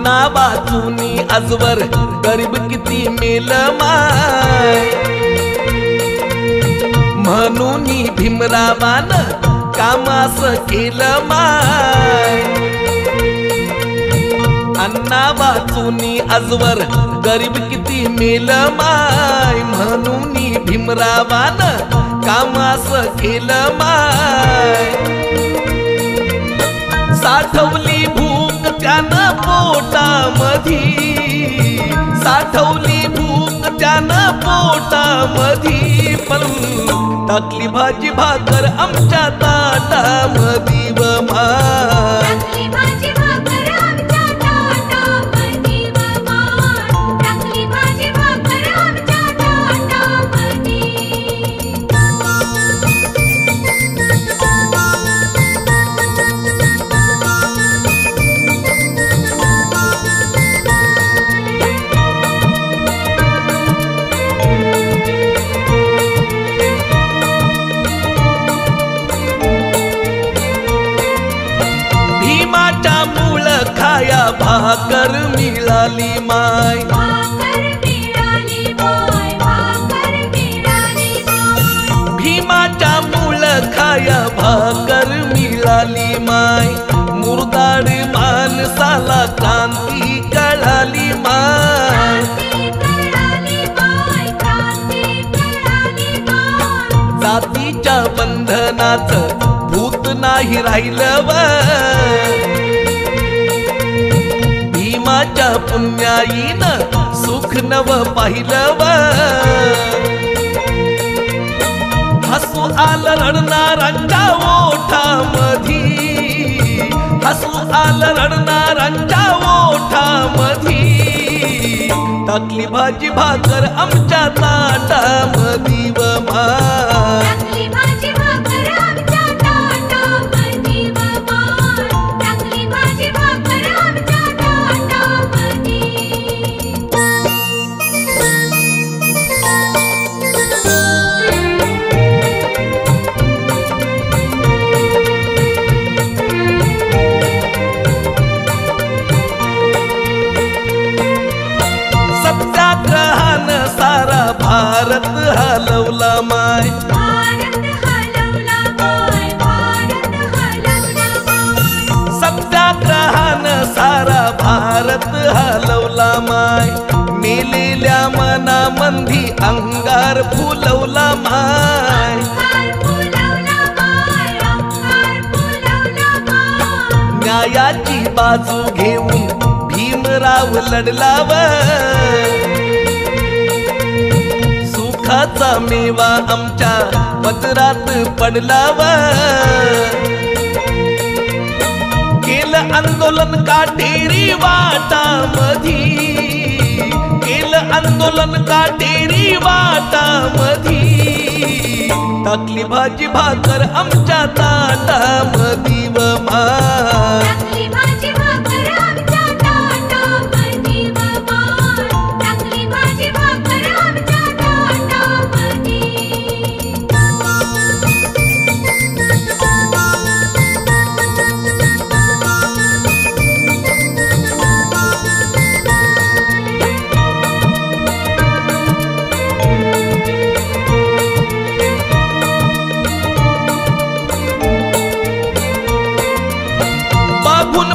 अन्ना वाचूनी आजवर गरीब किती मेल माय, म्हणून भीमरावान कामास केलं माय। अन्ना वाचूनी आजवर गरीब किती मेल माय, म्हणून भीमरावान कामास केलं माय। साठवली भूक त्यानं पोटामधी, साठवली भूक त्यानं पोटामधी, पण टाकली भाजी भाकर आमच्या ताटामधी व माय। खाया भाकर मिळाली माय, भीमाच्या मूळ खाया भाकर मिळाली माय। मुरदाड माणसाला क्रांती कळाली माय, जातीच्या बंधनाचं भूत नाही राहिलं व, भीमाच्या पुण्याईनं सुख नव पाहिलं व। हसू आलं रडणाऱ्यांच्या ओठामधी, हसू आलं रडणाऱ्यांच्या ओठामधी, टाकली भाजी भाकर आमच्या ताटामधी व माय। सत्याग्रहानं सारा भारत हलवला माय, सत्याग्रहानं सारा भारत हलवला माय। मेलेल्या मनामंदी अंगार फुलवला माय, न्यायाची बाजू घेऊन भीमराव लढला व, सुखाचा मेवा आमच्या पदरात पडला व। केलं आंदोलन काटेरी वाटामधी, केलं आंदोलन काटेरी वाटामधी, टाकली भाजी भाकर आमच्या ताटामधी व माय।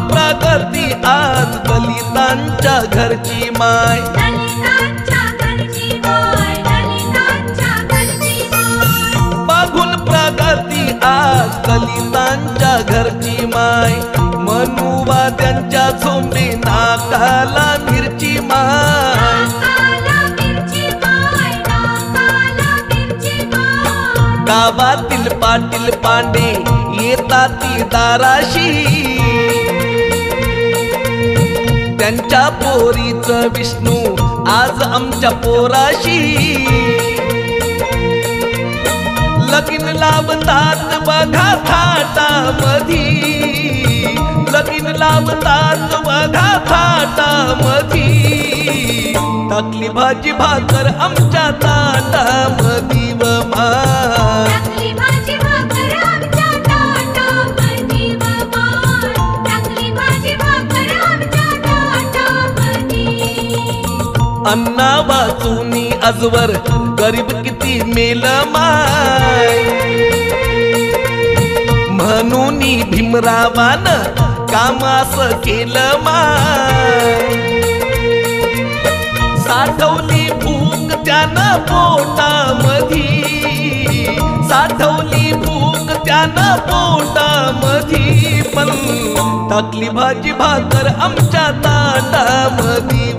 प्रगती आज दलितांच्या घरची माय, बघून प्रगती आज दलितांच्या घरची माय। मनुवाद्यांच्या झोंबे नाकाला मिरची माय, गावातील पाटील पांडे येतात दाराशी, त्यांच्या पोरीचं विष्णू आज आमच्या पोराशी, लगीन लावतात बघा थाटामधी, लगीन लावतात बघा थाटामधी, टाकली भाजी भाकर आमच्या ताटामधी व माय। अन्ना वाचूनी आजवर गरीब किती मेल माय म्हणून भीमरावानं कामास केलं माय साठवली भूक त्यानं पोटामधी साठवली भूक त्यानं पोटामधी पण टाकली भाजी भाकर आमच्या ताटामधी